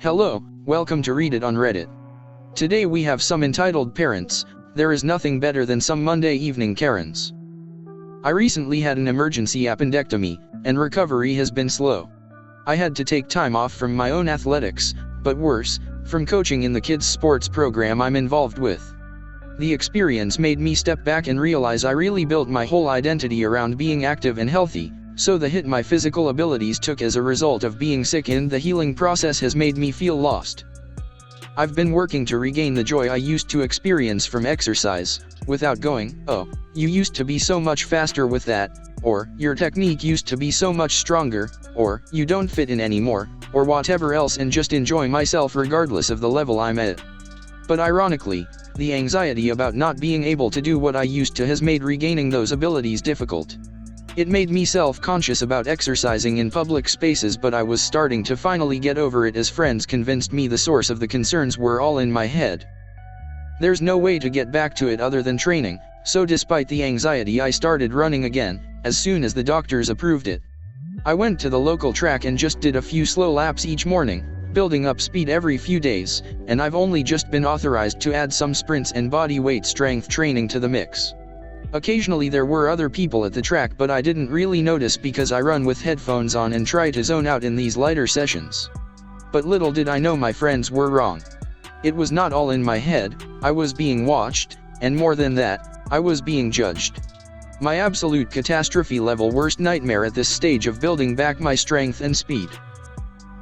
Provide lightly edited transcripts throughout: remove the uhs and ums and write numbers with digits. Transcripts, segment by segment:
Hello, welcome to Read It on Reddit. Today we have some entitled parents. There is nothing better than some Monday evening Karens. I recently had an emergency appendectomy, and recovery has been slow. I had to take time off from my own athletics, but worse, from coaching in the kids' sports program I'm involved with. The experience made me step back and realize I really built my whole identity around being active and healthy, so the hit my physical abilities took as a result of being sick and the healing process has made me feel lost. I've been working to regain the joy I used to experience from exercise, without going, "Oh, you used to be so much faster with that," or "Your technique used to be so much stronger," or "You don't fit in anymore," or whatever else, and just enjoy myself regardless of the level I'm at. But ironically, the anxiety about not being able to do what I used to has made regaining those abilities difficult. It made me self-conscious about exercising in public spaces, but I was starting to finally get over it as friends convinced me the source of the concerns were all in my head. There's no way to get back to it other than training, so despite the anxiety I started running again, as soon as the doctors approved it. I went to the local track and just did a few slow laps each morning, building up speed every few days, and I've only just been authorized to add some sprints and body weight strength training to the mix. Occasionally there were other people at the track, but I didn't really notice because I run with headphones on and try to zone out in these lighter sessions. But little did I know my friends were wrong. It was not all in my head, I was being watched, and more than that, I was being judged. My absolute catastrophe level worst nightmare at this stage of building back my strength and speed.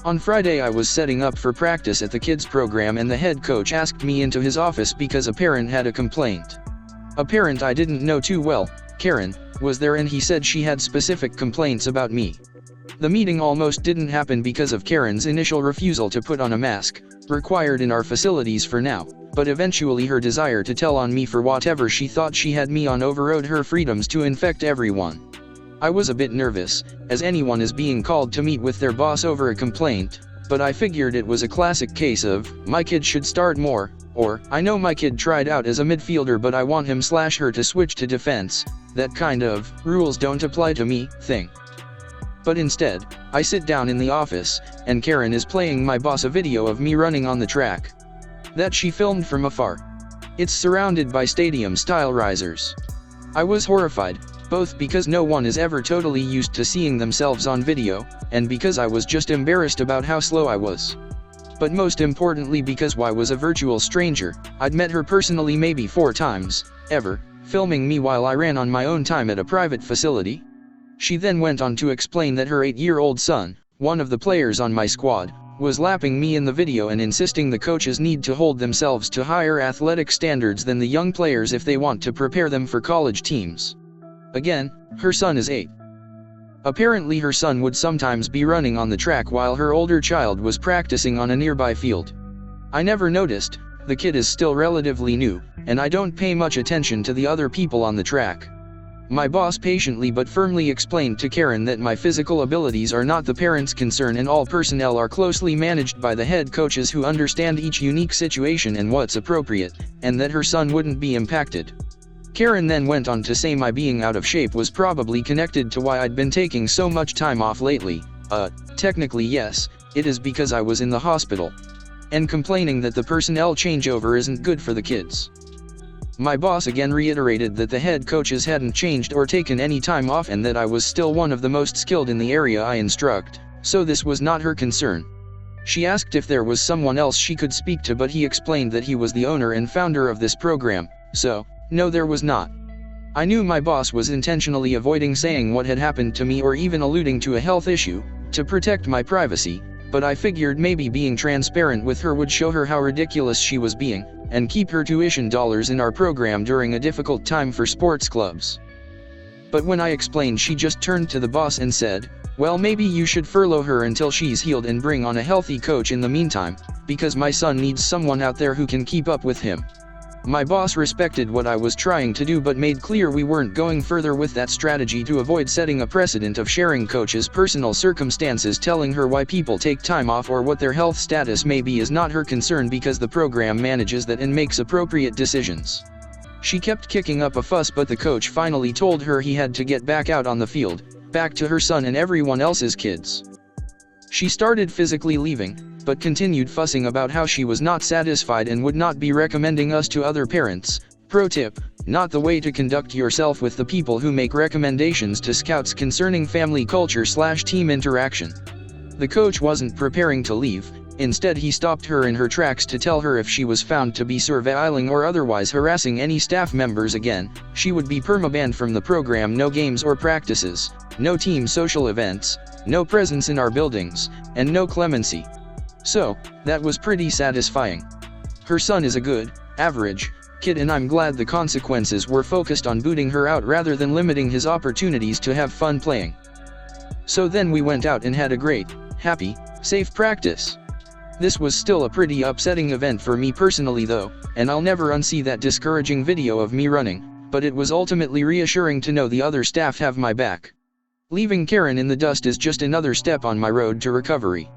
On Friday I was setting up for practice at the kids program and the head coach asked me into his office because a parent had a complaint. A parent I didn't know too well, Karen, was there and he said she had specific complaints about me. The meeting almost didn't happen because of Karen's initial refusal to put on a mask, required in our facilities for now, but eventually her desire to tell on me for whatever she thought she had me on overrode her freedoms to infect everyone. I was a bit nervous, as anyone is being called to meet with their boss over a complaint, but I figured it was a classic case of, "My kid should start more," or "I know my kid tried out as a midfielder but I want him/her to switch to defense," that kind of "rules don't apply to me" thing. But instead, I sit down in the office, and Karen is playing my boss a video of me running on the track that she filmed from afar. It's surrounded by stadium-style risers. I was horrified, both because no one is ever totally used to seeing themselves on video, and because I was just embarrassed about how slow I was. But most importantly because I was a virtual stranger, I'd met her personally maybe 4 times, ever, filming me while I ran on my own time at a private facility. She then went on to explain that her 8-year-old son, one of the players on my squad, was lapping me in the video and insisting the coaches need to hold themselves to higher athletic standards than the young players if they want to prepare them for college teams. Again, her son is 8. Apparently her son would sometimes be running on the track while her older child was practicing on a nearby field. I never noticed, the kid is still relatively new, and I don't pay much attention to the other people on the track. My boss patiently but firmly explained to Karen that my physical abilities are not the parents' concern and all personnel are closely managed by the head coaches who understand each unique situation and what's appropriate, and that her son wouldn't be impacted. Karen then went on to say my being out of shape was probably connected to why I'd been taking so much time off lately. Technically yes, it is because I was in the hospital. And complaining that the personnel changeover isn't good for the kids. My boss again reiterated that the head coaches hadn't changed or taken any time off and that I was still one of the most skilled in the area I instruct, so this was not her concern. She asked if there was someone else she could speak to, but he explained that he was the owner and founder of this program, so no, there was not. I knew my boss was intentionally avoiding saying what had happened to me or even alluding to a health issue, to protect my privacy, but I figured maybe being transparent with her would show her how ridiculous she was being, and keep her tuition dollars in our program during a difficult time for sports clubs. But when I explained, she just turned to the boss and said, "Well, maybe you should furlough her until she's healed and bring on a healthy coach in the meantime, because my son needs someone out there who can keep up with him." My boss respected what I was trying to do but made clear we weren't going further with that strategy to avoid setting a precedent of sharing coaches' personal circumstances. Telling her why people take time off or what their health status may be is not her concern because the program manages that and makes appropriate decisions. She kept kicking up a fuss, but the coach finally told her he had to get back out on the field, back to her son and everyone else's kids. She started physically leaving, but continued fussing about how she was not satisfied and would not be recommending us to other parents. Pro tip: not the way to conduct yourself with the people who make recommendations to scouts concerning family culture/team interaction. The coach wasn't preparing to leave. Instead, he stopped her in her tracks to tell her if she was found to be surveilling or otherwise harassing any staff members again, she would be permabanned from the program. No games or practices, no team social events, no presence in our buildings, and no clemency. So, that was pretty satisfying. Her son is a good, average kid, and I'm glad the consequences were focused on booting her out rather than limiting his opportunities to have fun playing. So then we went out and had a great, happy, safe practice. This was still a pretty upsetting event for me personally though, and I'll never unsee that discouraging video of me running, but it was ultimately reassuring to know the other staff have my back. Leaving Karen in the dust is just another step on my road to recovery.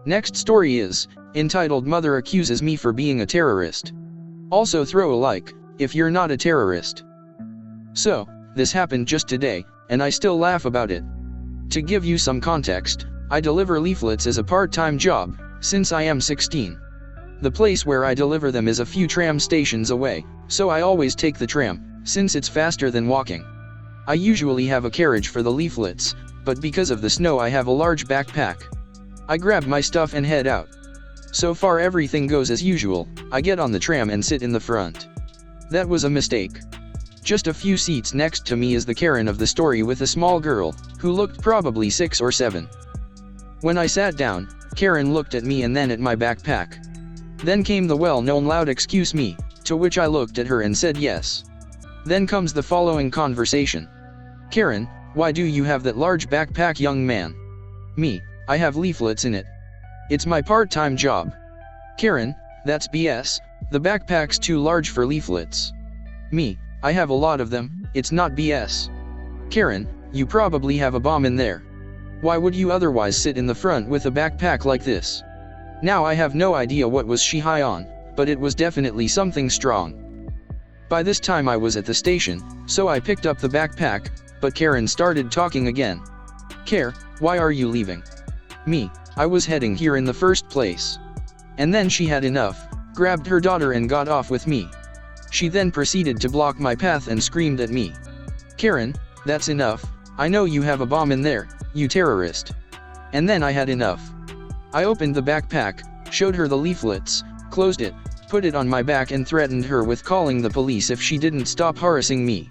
Next story is entitled "Mother Accuses Me for Being a Terrorist." Also throw a like if you're not a terrorist. So, this happened just today, and I still laugh about it. To give you some context, I deliver leaflets as a part-time job, since I am 16. The place where I deliver them is a few tram stations away, so I always take the tram, since it's faster than walking. I usually have a carriage for the leaflets, but because of the snow I have a large backpack. I grab my stuff and head out. So far everything goes as usual. I get on the tram and sit in the front. That was a mistake. Just a few seats next to me is the Karen of the story with a small girl, who looked probably 6 or 7. When I sat down, Karen looked at me and then at my backpack. Then came the well-known loud "excuse me," to which I looked at her and said yes. Then comes the following conversation. "Karen, why do you have that large backpack, young man?" Me: "I have leaflets in it. It's my part-time job." Karen: "That's BS, the backpack's too large for leaflets." Me: "I have a lot of them, it's not BS." Karen: "You probably have a bomb in there. Why would you otherwise sit in the front with a backpack like this?" Now I have no idea what was she high on, but it was definitely something strong. By this time I was at the station, so I picked up the backpack, but Karen started talking again. "Care, why are you leaving?" Me: "I was heading here in the first place." And then she had enough, grabbed her daughter and got off with me. She then proceeded to block my path and screamed at me. "Karen, that's enough, I know you have a bomb in there, you terrorist." And then I had enough. I opened the backpack, showed her the leaflets, closed it, put it on my back and threatened her with calling the police if she didn't stop harassing me.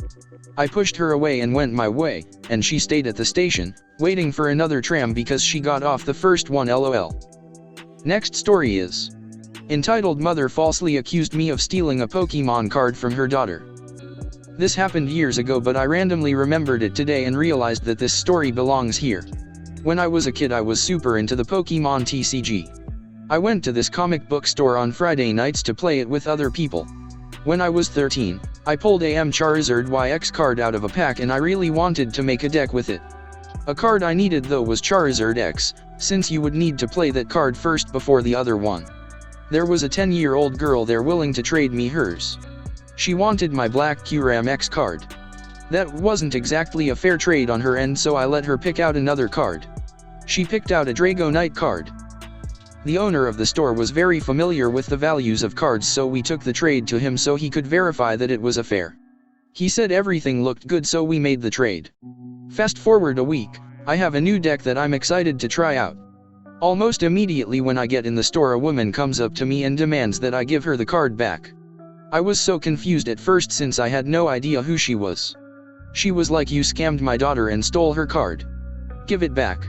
I pushed her away and went my way, and she stayed at the station, waiting for another tram because she got off the first one. LOL. Next story is entitled "Mother Falsely Accused Me of Stealing a Pokemon Card from Her Daughter." This happened years ago, but I randomly remembered it today and realized that this story belongs here. When I was a kid I was super into the Pokemon TCG. I went to this comic book store on Friday nights to play it with other people. When I was 13, I pulled a Charizard YX card out of a pack and I really wanted to make a deck with it. A card I needed though was Charizard X, since you would need to play that card first before the other one. There was a 10-year-old girl there willing to trade me hers. She wanted my black Kyurem X card. That wasn't exactly a fair trade on her end, so I let her pick out another card. She picked out a Dragonite card. The owner of the store was very familiar with the values of cards, so we took the trade to him so he could verify that it was a fair. He said everything looked good, so we made the trade. Fast forward a week, I have a new deck that I'm excited to try out. Almost immediately when I get in the store, a woman comes up to me and demands that I give her the card back. I was so confused at first since I had no idea who she was. She was like, "You scammed my daughter and stole her card. Give it back."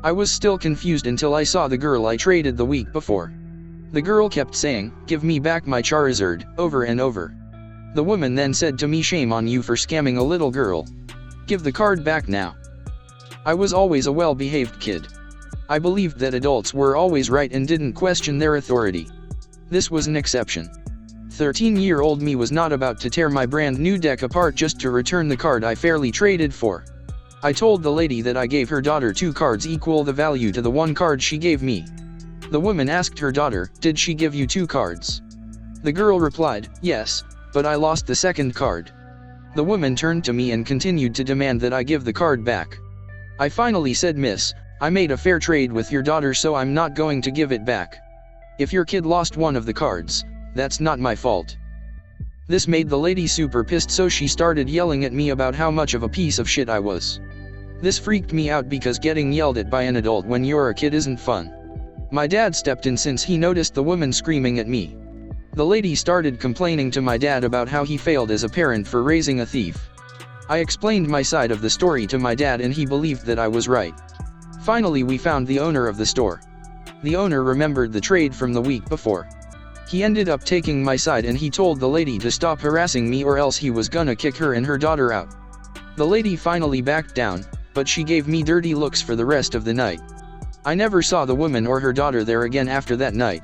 I was still confused until I saw the girl I traded the week before. The girl kept saying, "Give me back my Charizard," over and over. The woman then said to me, "Shame on you for scamming a little girl. Give the card back now." I was always a well-behaved kid. I believed that adults were always right and didn't question their authority. This was an exception. 13-year-old me was not about to tear my brand new deck apart just to return the card I fairly traded for. I told the lady that I gave her daughter 2 cards equal the value to the 1 card she gave me. The woman asked her daughter, "Did she give you 2 cards?" The girl replied, "Yes, but I lost the second card." The woman turned to me and continued to demand that I give the card back. I finally said, "Miss, I made a fair trade with your daughter, so I'm not going to give it back. If your kid lost one of the cards, that's not my fault." This made the lady super pissed, so she started yelling at me about how much of a piece of shit I was. This freaked me out because getting yelled at by an adult when you're a kid isn't fun. My dad stepped in since he noticed the woman screaming at me. The lady started complaining to my dad about how he failed as a parent for raising a thief. I explained my side of the story to my dad and he believed that I was right. Finally, we found the owner of the store. The owner remembered the trade from the week before. He ended up taking my side and he told the lady to stop harassing me or else he was gonna kick her and her daughter out. The lady finally backed down, but she gave me dirty looks for the rest of the night. I never saw the woman or her daughter there again after that night.